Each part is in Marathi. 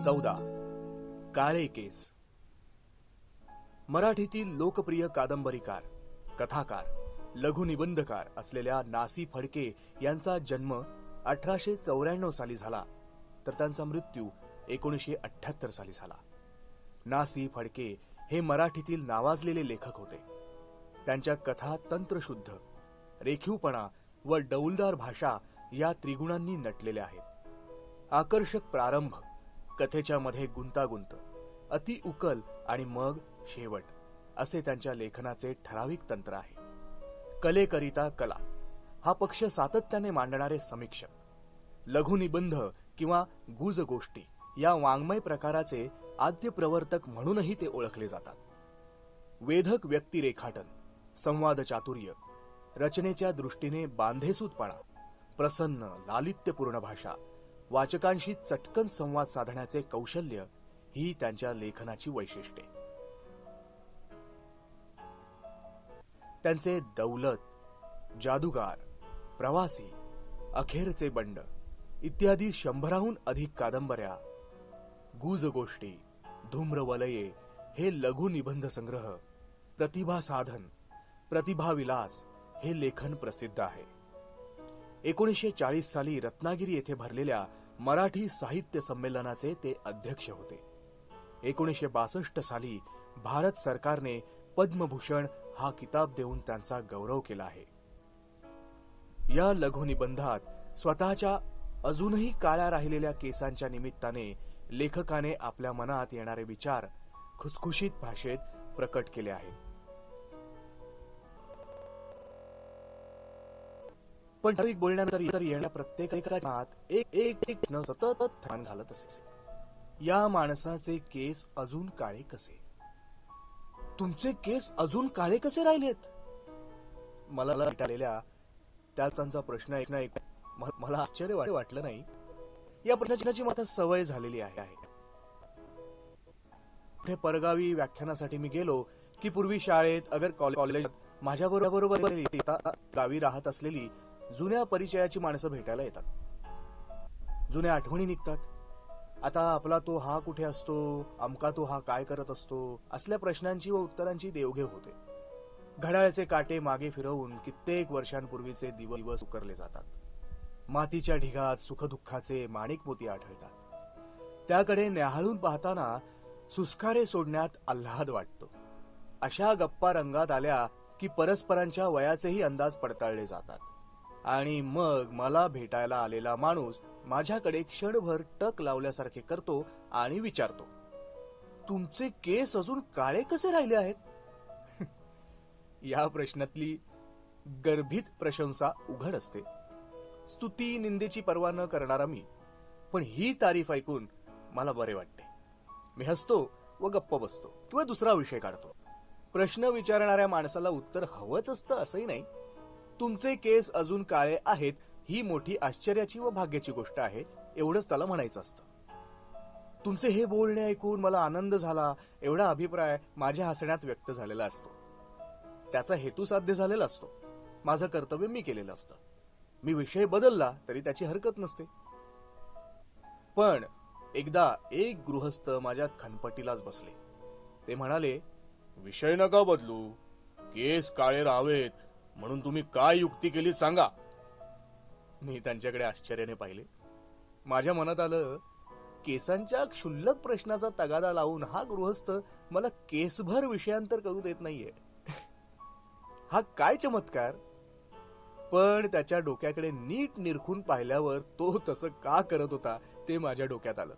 14 काळे केस. मराठीतील लोकप्रिय कादंबरीकार, कथाकार, लघुनिबंधकार असलेल्या नासी फडके यांचा जन्म 1894 साली झाला, तर त्यांचा मृत्यू 1978 साली झाला. नासी फडके हे मराठीतील नावाजलेले लेखक होते. त्यांच्या कथा तंत्रशुद्ध, रेखीवपणा व डौलदार भाषा या त्रिगुणांनी नटलेल्या आहेत. आकर्षक प्रारंभ, कथेच्या मध्ये गुंतागुंत, अति उकल आणि मग शेवट असे त्यांच्या लेखनाचे ठराविक तंत्र आहे. कलेकरिता कला हा पक्ष सातत्याने मांडणारे समीक्षक, लघुनिबंध किंवा गुजगोष्टी या वाङ्मय प्रकाराचे आद्य प्रवर्तक म्हणूनही ते ओळखले जातात. वेधक व्यक्तिरेखाटन, संवाद चातुर्य, रचनेच्या दृष्टीने बांधेसूदपणा, प्रसन्न लालित्यपूर्ण भाषा, वाचकांशी चटकन संवाद साधण्याचे कौशल्य ही त्यांच्या लेखनाची वैशिष्ट्ये. त्यांचे दौलत, जादूगार, प्रवासी, अखेरचे बंड इत्यादी 100हून अधिक कादंबऱ्या, गुजगोष्टी, धूम्रवलये हे लघुनिबंध संग्रह, प्रतिभा साधन, प्रतिभाविलास हे लेखन प्रसिद्ध आहे. 1940 साली रत्नागिरी येथे भरलेल्या मराठी साहित्य संमेलनाचे ते अध्यक्ष होते. 1962 साली भारत सरकारने पद्मभूषण हा किताब देऊन त्यांचा गौरव केला आहे. या लघुनिबंधात स्वतःच्या अजूनही काळ्या राहिलेल्या केसांच्या निमित्ताने लेखकाने आपल्या मनात येणारे विचार खुसखुशीत भाषेत प्रकट केले आहेत. पण ठराविक बोलण्यानंतर येण्या प्रत्येकाच्या मनात एक न सतत थरान घालत असे. या माणसाचे केस अजून काळे कसे? तुमचे केस अजून काळे कसे राहिलेत? मला भेटलेल्या त्यांचा प्रश्न ऐकून मला आश्चर्य वाटलं नाही. या प्रश्नाची मला सवय झालेली आहे. कुठे परगावी व्याख्यानासाठी मी गेलो की पूर्वी शाळेत अगर कॉलेजात माझ्या बरोबर गावी राहत असलेली जुन्या परिचयाची माणसं भेटायला येतात. जुन्या आठवणी निघतात. आता आपला तो हा कुठे असतो, अमका तो हा काय करत असतो, असल्या प्रश्नांची व उत्तरांची देवघेव होते. घड्याळाचे काटे मागे फिरवून कित्येक वर्षांपूर्वीचे दिवस उकरले जातात. मातीच्या ढिगात सुखदुःखाचे माणिक मोती आढळतात. त्याकडे न्याहाळून पाहताना सुस्कारे सोडण्यात आल्हाद वाटतो. अशा गप्पा रंगात आल्या की परस्परांच्या वयाचेही अंदाज पडताळले जातात. आणि मग मला भेटायला आलेला माणूस माझ्याकडे क्षणभर टक लावल्यासारखे करतो आणि विचारतो, तुमचे केस अजून काळे कसे राहिले आहेत? या प्रश्नातली गर्भित प्रशंसा उघड असते. स्तुती निंदेची पर्वा न करणारा मी, पण ही तारीफ ऐकून मला बरे वाटते. मी हसतो व गप्प बसतो किंवा दुसरा विषय काढतो. प्रश्न विचारणाऱ्या माणसाला उत्तर हवंच असतं असंही नाही. तुमचे केस अजून काळे आहेत ही मोठी आश्चर्याची व भाग्याची गोष्ट आहे, एवढंच त्याला म्हणायचं असतं. तुमचे हे बोलणे ऐकून मला आनंद झाला एवढा अभिप्राय माझ्या हसण्यात व्यक्त झालेला असतो. त्याचा हेतू साध्य झालेला असतो. माझं कर्तव्य मी केलेलं असतं. मी विषय बदलला तरी त्याची हरकत नसते. पण एकदा एक गृहस्थ माझ्या खनपटीलाच बसले. ते म्हणाले, विषय नका बदलू, केस काळे राहावेत म्हणून तुम्ही काय युक्ती केली सांगा. मी त्यांच्याकडे आश्चर्याने पाहिले. माझ्या मनात आलं, केसांच्या क्षुल्लक प्रश्नाचा तगादा लावून हा गृहस्थ मला केसभर विषयांतर करू देत नाहीये. हा काय चमत्कार. पण त्याच्या डोक्याकडे नीट निरखून पाहिल्यावर तो तसं का करत होता ते माझ्या डोक्यात आलं.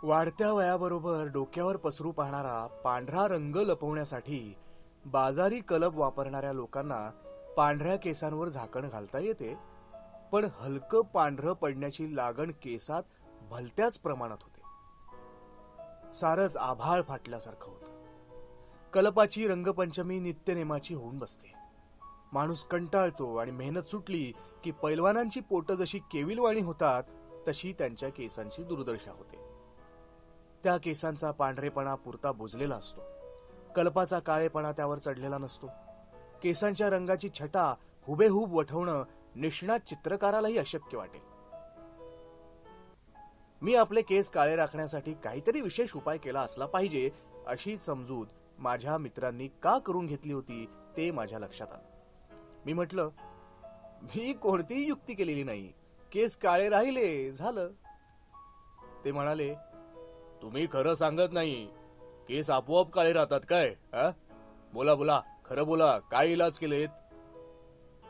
वाढत्या वयाबरोबर डोक्यावर पसरू पाहणारा पांढरा रंग लपवण्यासाठी बाजारी कलप वापरणाऱ्या लोकांना पांढऱ्या केसांवर झाकण घालता येते, पण हलकं पांढरं पडण्याची लागण केसात भलत्याच प्रमाणात होते. सारच आभाळ फाटल्यासारखं होतं. कलपाची रंगपंचमी नित्यनेमाची होऊन बसते. माणूस कंटाळतो आणि मेहनत सुटली की पैलवानांची पोटं जशी केविलवाणी होतात तशी त्यांच्या केसांची दुर्दशा होते. त्या केसांचा पांढरेपणा पुरता बुजलेला असतो. कलपाचा काळेपणा त्यावर चढलेला नसतो. केसांच्या रंगाची छटा हुबेहूब वठवणं निष्णात चित्रकारालाही अशक्य वाटेल. मी आपले केस काळे राखण्यासाठी काहीतरी विशेष उपाय केला असला पाहिजे अशी समजूत माझ्या मित्रांनी का करून घेतली होती ते माझ्या लक्षात आलं. मी म्हटलं, मी कोणतीही युक्ती केलेली नाही, केस काळे राहिले झालं. ते म्हणाले, तुम्ही खरं सांगत नाही, केस आपोआप काळे राहतात काय? बोला बोला, खरं बोला, काय इलाज केलेत?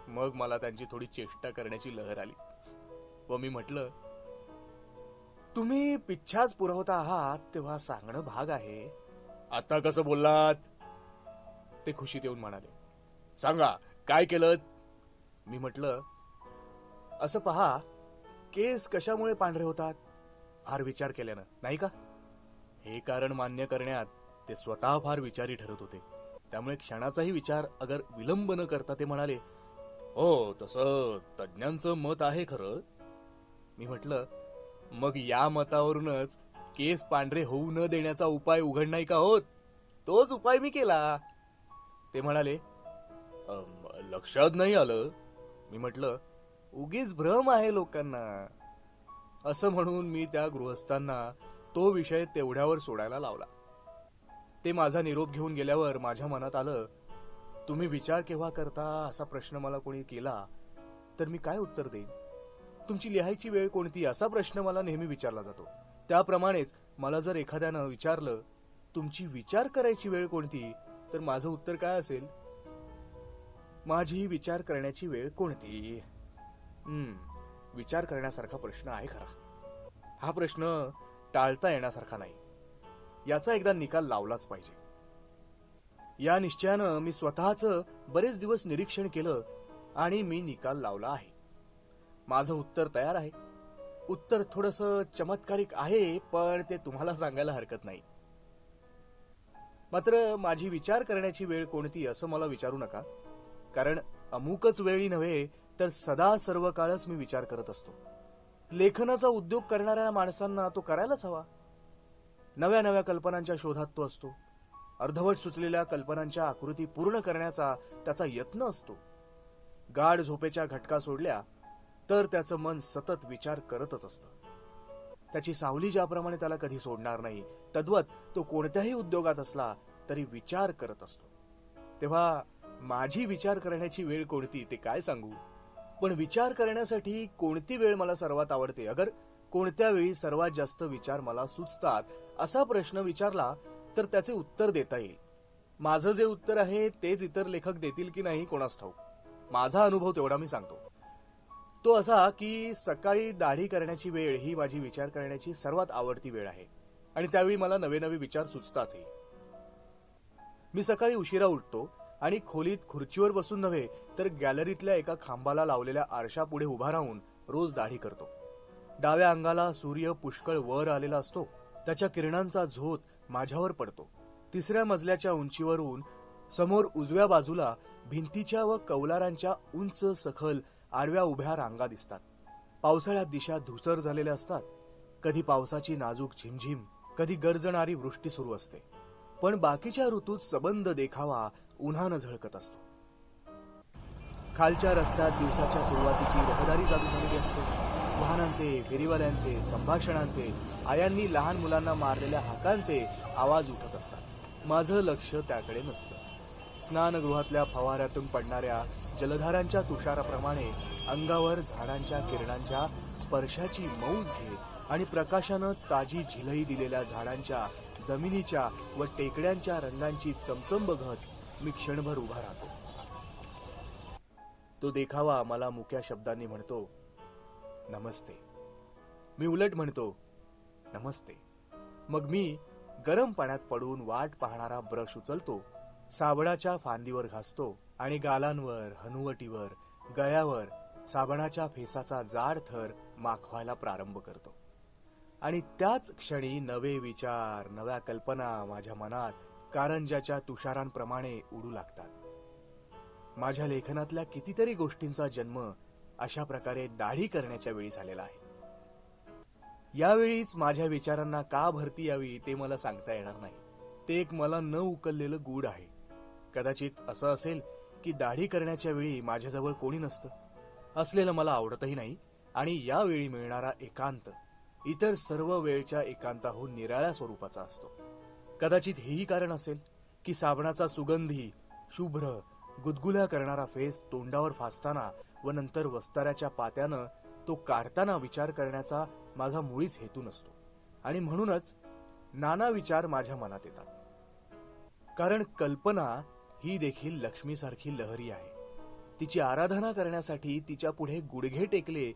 मग मला त्यांची थोडी चेष्टा करण्याची लहर आली व मी म्हटलं, तुम्ही पिच्छाच पुरवता आहात तेव्हा सांगणं भाग आहे. आता कसं बोललात? ते खुशीत येऊन म्हणाले, सांगा काय केलं? मी म्हटलं, असं पहा, केस कशामुळे पांढरे होतात फार विचार केल्यानं, नाही का? हे कारण मान्य करण्यात ते स्वतः फार विचारी ठरत होते. त्यामुळे क्षणाचाही विचार अगर विलंब न करता ते म्हणाले, हो तसं तज्ञांचं मत आहे खरं. मी म्हटलं, मग या मतावरूनच केस पांढरे होऊ न देण्याचा उपाय उघड नाही का होत? तोच उपाय मी केला. ते म्हणाले, लक्षात नाही आलं. मी म्हटलं, उगीच भ्रम आहे लोकांना. असं म्हणून मी त्या गृहस्थांना तो विषय तेवढ्यावर सोडायला लावला. ते माझा निरोप घेऊन गेल्यावर माझ्या मनात आलं, तुम्ही विचार केव्हा करता असा प्रश्न मला कोणी केला तर मी काय उत्तर देईन? तुमची लिहायची वेळ कोणती असा प्रश्न मला नेहमी विचारला जातो. त्याप्रमाणेच मला जर एखाद्यानं विचारलं, तुमची विचार करायची वेळ कोणती, तर माझं उत्तर काय असेल? माझी विचार करण्याची वेळ कोणती? विचार करण्यासारखा प्रश्न आहे खरा. हा प्रश्न टाळता येण्यासारखा नाही. याचा एकदा निकाल लावलाच पाहिजे. या निश्चयानं मी स्वतःच बरेच दिवस निरीक्षण केलं आणि मी निकाल लावला आहे. माझं उत्तर तयार आहे. उत्तर थोडंसं चमत्कारिक आहे, पण ते तुम्हाला सांगायला हरकत नाही. मात्र माझी विचार करण्याची वेळ कोणती असं मला विचारू नका, कारण अमुकच वेळी नव्हे तर सदा सर्व काळच मी विचार करत असतो. लेखनाचा उद्योग करणाऱ्या माणसांना तो करायलाच हवा. नव्या नव्या कल्पनांच्या शोधात तो असतो. अर्धवट सुचलेल्या कल्पनांच्या आकृती पूर्ण करण्याचा त्याचा यत्न असतो. गाढ झोपेच्या घटका सोडल्या तर त्याचं मन सतत विचार करतच असतं. त्याची सावली ज्याप्रमाणे त्याला कधी सोडणार नाही, तद्वत तो कोणत्याही उद्योगात असला तरी विचार करत असतो. तेव्हा माझी विचार करण्याची वेळ कोणती ते काय सांगू, पण विचार करण्यासाठी कोणती वेळ मला सर्वात आवडते, अगर कोणत्या वेळी सर्वात जास्त विचार मला सुचतात असा प्रश्न विचारला तर त्याचे उत्तर देता येईल. माझं जे उत्तर आहे तेच इतर लेखक देतील की नाही कोणास ठाऊक. माझा अनुभव तेवढा मी सांगतो. तो असा की सकाळी दाढी करण्याची वेळ ही माझी विचार करण्याची सर्वात आवडती वेळ आहे आणि त्यावेळी मला नवे नवे विचार सुचतातही. मी सकाळी उशिरा उठतो आणि खोलीत खुर्चीवर बसून नव्हे तर गॅलरीतल्या एका खांबाला लावलेल्या आरशापुढे उभा राहून रोज दाढी करतो. डाव्या अंगाला सूर्य पुष्कळ वर आलेला असतो. त्याच्या किरणांचा झोत माझ्यावर पडतो. 3ऱ्या मजल्याच्या उंचीवरून समोर उजव्या बाजूला भिंतीच्या व कौलारांच्या उंच सखल आडव्या उभ्या रांगा दिसतात. पावसाळ्यात दिशा धुसर झालेल्या असतात. कधी पावसाची नाजूक झिमझिम, कधी गरजणारी वृष्टी सुरू असते. पण बाकीच्या ऋतूत सबंध देखावा उन्हानं झळकत असतो. खालच्या रस्त्यात दिवसाच्या सुरुवातीची रहदारी चालू झालेली असते. वाहनांचे, फेरीवाल्यांचे, संभाषणांचे, आयांनी लहान मुलांना मारलेल्या हाकांचे आवाज उठत असतात. माझं लक्ष त्याकडे नसतं. स्नानगृहातल्या फवाऱ्यातून पडणाऱ्या जलधारांच्या तुषाराप्रमाणे अंगावर झाडांच्या किरणांच्या स्पर्शाची मौज घेत आणि प्रकाशानं ताजी झिलई दिलेल्या झाडांच्या, जमिनीच्या व टेकड्यांच्या रंगांची चमचम बघत मी क्षणभर उभा राहतो. तो देखावा मला मुक्या शब्दांनी म्हणतो, नमस्ते. मी उलट म्हणतो, नमस्ते. मग मी गरम पाण्यात पडून वाट पाहणारा ब्रश उचलतो, साबणाच्या फांदीवर घासतो आणि गालांवर, हनुवटीवर, गळ्यावर साबणाच्या फेसाचा जाड थर माखवायला प्रारंभ करतो. आणि त्याच क्षणी नवे विचार, नव्या कल्पना माझ्या मनात कारंजाच्या तुषारांप्रमाणे उडू लागतात. माझ्या लेखनातल्या कितीतरी गोष्टींचा जन्म अशा प्रकारे दाढी करण्याच्या वेळी झालेला आहे. यावेळीच माझ्या विचारांना का भरती यावी ते मला सांगता येणार नाही. ते एक मला न उकललेलं गूढ आहे. कदाचित असं असेल की दाढी करण्याच्या वेळी माझ्याजवळ कोणी नसतं. असलेलं मला आवडतही नाही आणि यावेळी मिळणारा एकांत इतर सर्व वेळच्या एकांताहून निराळ्या स्वरूपाचा असतो. कदाचित हेही कारण असेल की साबणाचा सुगंधी शुभ्र गुदगुल्या करणारा फेस तोंडावर फासताना व नंतर वस्ताऱ्याच्या पात्यानं तो काढताना विचार करण्याचा माझा मुळीच हेतू नसतो आणि म्हणूनच नाना विचार माझ्या मनात येतात. कारण कल्पना ही देखील लक्ष्मीसारखी लहरी आहे. तिची आराधना करण्यासाठी तिच्या पुढे गुडघे टेकले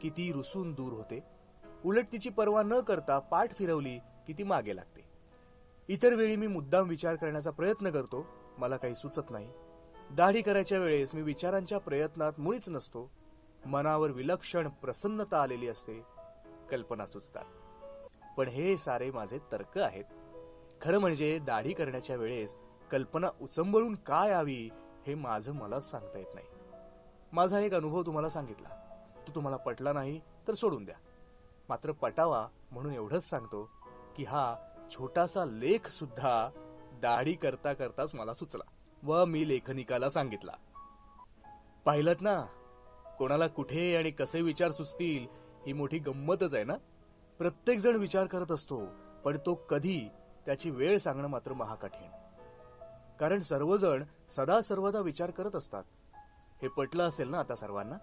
की ती रुसून दूर होते. उलट तिची पर्वा न करता पाठ फिरवली की ती मागे लागते. इतर वेळी मी मुद्दाम विचार करण्याचा प्रयत्न करतो, मला काही सुचत नाही. दाढी करायच्या वेळेस मी विचारांच्या प्रयत्नात मुळीच नसतो. मनावर विलक्षण प्रसन्नता आलेली असते, कल्पना सुचतात. पण हे सारे माझे तर्क आहेत. खरं म्हणजे दाढी करण्याच्या वेळेस कल्पना उचंबळून काय यावी हे माझं मलाच सांगता येत नाही. माझा एक अनुभव तुम्हाला सांगितला, तो तुम्हाला पटला नाही तर सोडून द्या. मात्र पटावा म्हणून एवढंच सांगतो की हा छोटासा लेख सुद्धा दाढी करता करताच मला सुचला व मी लेखनिकाला सांगितला. पाहिलत ना, कोणाला कुठे आणि कसे विचार सुचतील ही मोठी गंमतच आहे ना. प्रत्येक जण विचार करत असतो, पण तो कधी त्याची वेळ सांगणं मात्र महाकठीण. कारण सर्वजण सदा सर्वदा विचार करत असतात. हे पटलं असेल ना आता सर्वांना.